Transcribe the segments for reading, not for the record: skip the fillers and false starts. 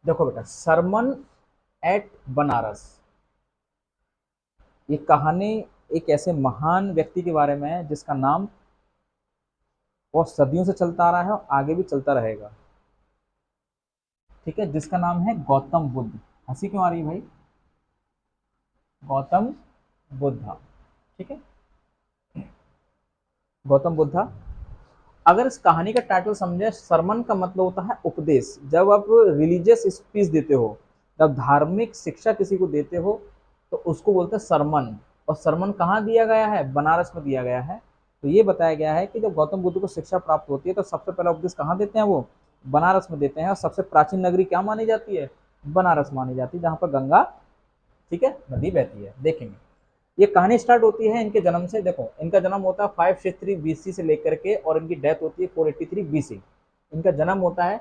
देखो बेटा, सरमन एट बनारस, ये कहानी एक ऐसे महान व्यक्ति के बारे में है जिसका नाम बहुत सदियों से चलता आ रहा है और आगे भी चलता रहेगा। ठीक है, जिसका नाम है गौतम बुद्ध। हंसी क्यों आ रही है भाई? गौतम बुद्धा। ठीक है, गौतम बुद्धा। अगर इस कहानी का टाइटल समझे, सरमन का मतलब होता है उपदेश। जब आप रिलीजियस स्पीच देते हो, जब धार्मिक शिक्षा किसी को देते हो, तो उसको बोलते हैं सरमन। और सरमन कहाँ दिया गया है? बनारस में दिया गया है। तो ये बताया गया है कि जब गौतम बुद्ध को शिक्षा प्राप्त होती है तो सबसे पहला उपदेश कहाँ देते हैं वो? बनारस में देते हैं। और सबसे प्राचीन नगरी क्या मानी जाती है? बनारस मानी जाती है, जहाँ पर गंगा, ठीक है, नदी बहती है। देखेंगे, ये कहानी स्टार्ट होती है इनके जन्म से। देखो, इनका जन्म होता है 563 बीसी से लेकर के, और इनकी डेथ होती है 483 बीसी। इनका जन्म होता है,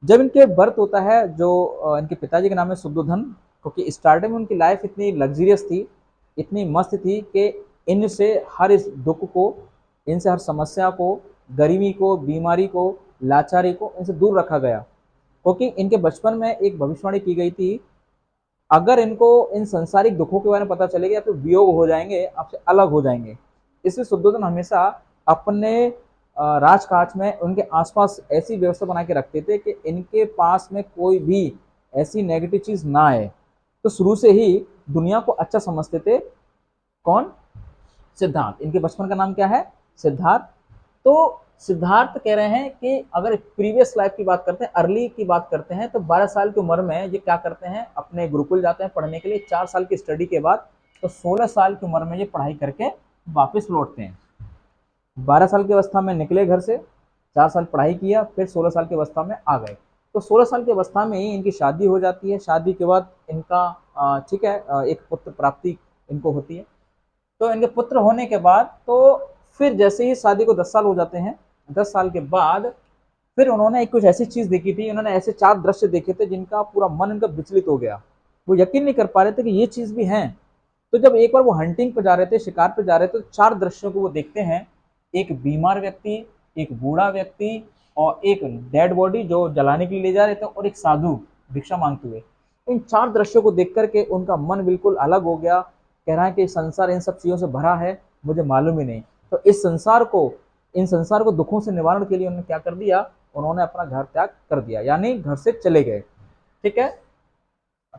जब इनके बर्थ होता है, जो इनके पिताजी का नाम है शुद्धोधन। क्योंकि स्टार्टिंग में उनकी लाइफ इतनी लग्जरियस थी, इतनी मस्त थी कि इनसे हर इस दुख को, इनसे हर समस्या को, गरीबी को, बीमारी को, लाचारी को इनसे दूर रखा गया। क्योंकि इनके बचपन में एक भविष्यवाणी की गई थी, अगर इनको इन सांसारिक दुखों के बारे में पता चलेगा तो वियोग हो जाएंगे, आपसे अलग हो जाएंगे। इसलिए शुद्धोधन हमेशा अपने राजकाज में उनके आसपास ऐसी व्यवस्था बना के रखते थे कि इनके पास में कोई भी ऐसी नेगेटिव चीज ना आए। तो शुरू से ही दुनिया को अच्छा समझते थे। कौन? सिद्धार्थ। इनके बचपन का नाम क्या है? सिद्धार्थ। तो सिद्धार्थ कह रहे हैं कि अगर प्रीवियस लाइफ की बात करते हैं, अर्ली की बात करते हैं, तो 12 साल की उम्र में ये क्या करते हैं? अपने गुरुकुल जाते हैं पढ़ने के लिए। 4 साल की स्टडी के बाद तो 16 साल की उम्र में ये पढ़ाई करके वापस लौटते हैं। 12 साल की अवस्था में निकले घर से, 4 साल पढ़ाई किया, फिर 16 साल की अवस्था में आ गए। तो 16 साल की अवस्था में ही इनकी शादी हो जाती है। शादी के बाद इनका ठीक है, एक पुत्र प्राप्ति इनको होती है। तो इनके पुत्र होने के बाद तो फिर जैसे ही शादी को 10 साल हो जाते हैं, 10 साल के बाद फिर उन्होंने एक कुछ ऐसी चीज देखी थी, उन्होंने ऐसे 4 दृश्य देखे थे जिनका पूरा मन इनका विचलित हो गया। वो यकीन नहीं कर पा रहे थे कि ये चीज भी है। तो जब एक बार वो हंटिंग पे जा रहे थे, शिकार पे जा रहे थे, तो 4 दृश्यों को वो देखते हैं। एक बीमार व्यक्ति, एक बूढ़ा व्यक्ति, और एक डेड बॉडी जो जलाने के लिए ले जा रहे थे, और एक साधु भिक्षा मांगते हुए। इन 4 दृश्यों को देख करके उनका मन बिल्कुल अलग हो गया। कह रहा है कि संसार इन सब चीजों से भरा है, मुझे मालूम ही नहीं। तो इस संसार को, इन संसार को दुखों से निवारण के लिए उन्होंने क्या कर दिया? उन्होंने अपना घर त्याग कर दिया, यानी घर से चले गए। ठीक है,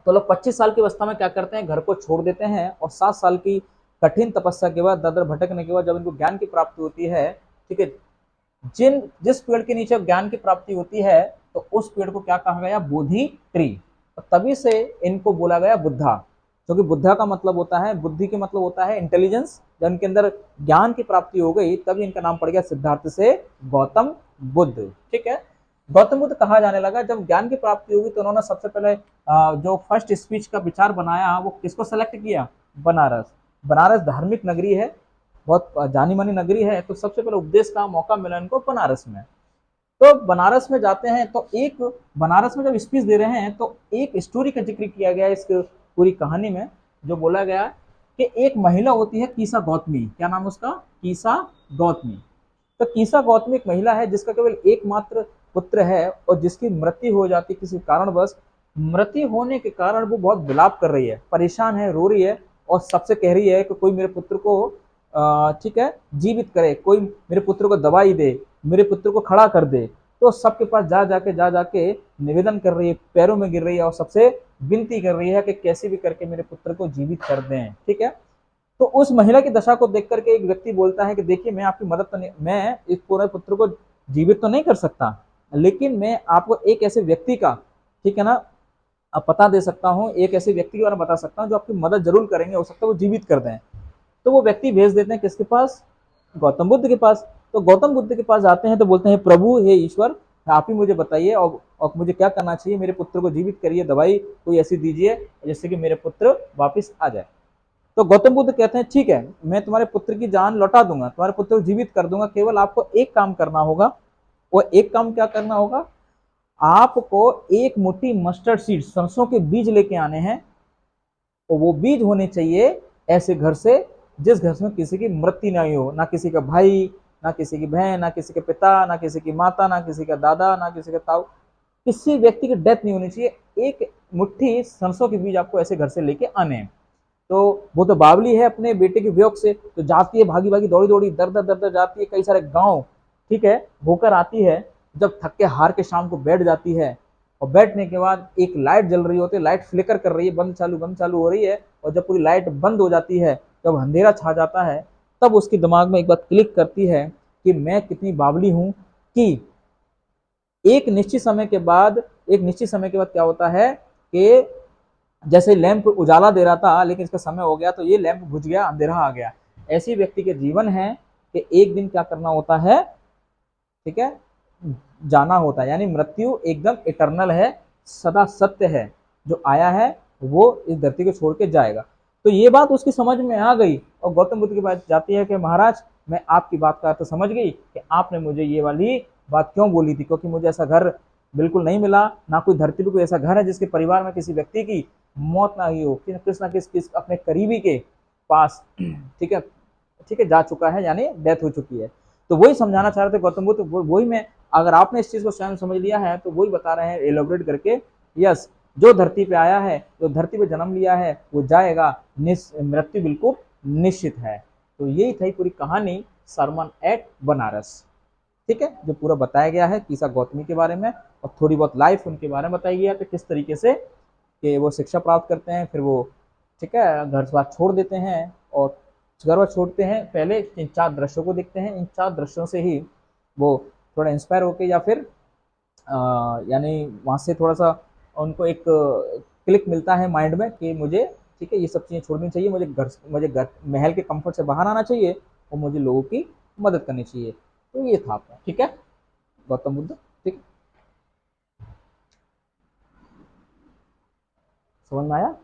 तो लोग 25 साल की अवस्था में क्या करते हैं? घर को छोड़ देते हैं। और 7 साल की कठिन तपस्या के बाद, दर दर भटकने के बाद, जब इनको ज्ञान की प्राप्ति होती है, ठीक है, जिस पेड़ के नीचे ज्ञान की प्राप्ति होती है, तो उस पेड़ को क्या कहा गया? बोधि ट्री। तो तभी से इनको बोला गया बुद्धा। क्योंकि बुद्धा का मतलब होता है, बुद्धि के मतलब होता है इंटेलिजेंस। जब इनके अंदर ज्ञान की प्राप्ति हो गई, तभी इनका नाम पड़ गया सिद्धार्थ से गौतम बुद्ध। ठीक है, गौतम बुद्ध कहा जाने लगा। जब ज्ञान की प्राप्ति होगी तो उन्होंने सबसे पहले जो फर्स्ट स्पीच का विचार बनाया, वो किसको सेलेक्ट किया? बनारस। बनारस धार्मिक नगरी है, बहुत जानी मानी नगरी है। तो सबसे पहले उपदेश का मौका मिला इनको बनारस में। तो बनारस में जाते हैं, तो एक, बनारस में जब स्पीच दे रहे हैं, तो एक स्टोरी का जिक्र किया गया इस पूरी कहानी में। जो बोला गया कि एक महिला होती है कीसा गौतमी। क्या नाम उसका? कीसा गौतमी। तो कीसा गौतमी एक महिला है जिसका केवल एकमात्र पुत्र है, और जिसकी मृत्यु हो जाती किसी कारणवश। मृत्यु होने के कारण वो बहुत विलाप कर रही है, परेशान है, रो रही है, और सबसे कह रही है कि कोई मेरे पुत्र को ठीक है, जीवित करे, कोई मेरे पुत्र को दवाई दे, मेरे पुत्र को खड़ा कर दे। तो सबके पास जा जाके निवेदन कर रही है, पैरों में गिर रही है, और सबसे विनती कर रही है कि कैसे भी करके मेरे पुत्र को जीवित कर दें। ठीक है, तो उस महिला की दशा को देख करके एक व्यक्ति बोलता है कि देखिए, मैं आपकी मदद तो नहीं, मैं इस पूरे पुत्र को जीवित तो नहीं कर सकता, लेकिन मैं आपको एक ऐसे व्यक्ति का, ठीक है ना, पता दे सकता हूँ, एक ऐसे व्यक्ति के बारे में बता सकता हूँ जो आपकी मदद जरूर करेंगे, हो सकता है वो जीवित कर दें। तो वो व्यक्ति भेज देते हैं किसके पास? गौतम बुद्ध के पास। तो गौतम बुद्ध के पास जाते हैं तो बोलते हैं, प्रभु हे ईश्वर, आप ही मुझे बताइए, और मुझे क्या करना चाहिए? मेरे पुत्र को जीवित करिए, दवाई कोई ऐसी दीजिए जिससे कि मेरे पुत्र वापिस आ जाए। तो गौतम बुद्ध कहते हैं, ठीक है, मैं तुम्हारे पुत्र की जान लौटा दूंगा, तुम्हारे पुत्र को जीवित कर दूंगा, केवल आपको एक काम करना होगा। वो एक काम क्या करना होगा? आपको एक मुट्ठी मस्टर्ड सीड, सरसों के बीज लेके आने हैं। और वो बीज होने चाहिए ऐसे घर से जिस घर में किसी की मृत्यु नहीं हो, ना किसी का भाई, ना किसी की बहन, ना किसी के पिता, ना किसी की माता, ना किसी का दादा, ना किसी का ताऊ। किसी व्यक्ति की डेथ नहीं होनी चाहिए, एक मुट्ठी सरसों के बीज आपको ऐसे घर से लेके आने हैं। तो वो तो बावली है अपने बेटे के वियोग से, तो जाती है भागी भागी दौड़ी दौड़ी दर दर दर दर जाती है कई सारे गांव, ठीक है, होकर आती है। जब थक के हार के शाम को बैठ जाती है, और बैठने के बाद एक लाइट जल रही होती है, लाइट फ्लिकर कर रही है, बंद चालू हो रही है, और जब पूरी लाइट बंद हो जाती है, जब अंधेरा छा जाता है, तब उसके दिमाग में एक बात क्लिक करती है कि मैं कितनी बावली हूं कि एक निश्चित समय के बाद एक निश्चित समय के बाद क्या होता है कि जैसे लैंप उजाला दे रहा था, लेकिन इसका समय हो गया तो ये लैंप बुझ गया, अंधेरा आ गया। ऐसी व्यक्ति के जीवन है कि एक दिन क्या करना होता है, ठीक है, जाना होता है, यानी मृत्यु एकदम इटर्नल है, सदा सत्य है, जो आया है वो इस धरती को छोड़ के जाएगा। तो ये बात उसकी समझ में आ गई, और गौतम बुद्ध की बात जाती है कि महाराज, मैं आपकी बात का अर्थ समझ गई कि आपने मुझे ये वाली बात क्यों बोली थी, क्योंकि मुझे ऐसा घर बिल्कुल नहीं मिला, ना कोई धरती पर कोई ऐसा घर है जिसके परिवार में किसी व्यक्ति की मौत ना हुई हो, किस ना किस अपने करीबी के पास, ठीक है, ठीक है, जा चुका है, यानी डेथ हो चुकी है। तो वही समझाना चाह रहे थे गौतम बुद्ध, वही मैं, अगर आपने इस चीज को स्वयं समझ लिया है तो वही बता रहे हैं एलोबरेट करके, यस, जो धरती पे आया है, जो धरती पे जन्म लिया है, वो जाएगा, मृत्यु बिल्कुल निश्चित है। तो यही थी पूरी कहानी सरमन एट बनारस, ठीक है, जो पूरा बताया गया है किसा गौतमी के बारे में, और थोड़ी बहुत लाइफ उनके बारे में बताई गई है कि किस तरीके से कि वो शिक्षा प्राप्त करते हैं, फिर वो, ठीक है, घर बार छोड़ देते हैं, और घर बार छोड़ते हैं, पहले इन 4 दृश्यों को देखते हैं, इन 4 दृश्यों से ही वो थोड़ा इंस्पायर होके, या फिर यानी वहाँ से थोड़ा सा उनको एक क्लिक मिलता है माइंड में कि मुझे, ठीक है, ये सब चीज़ें छोड़नी चाहिए, मुझे घर महल के कंफर्ट से बाहर आना चाहिए, और मुझे लोगों की मदद करनी चाहिए। तो ये था आपका, ठीक है, गौतम बुद्ध, ठीक, समझ में आया।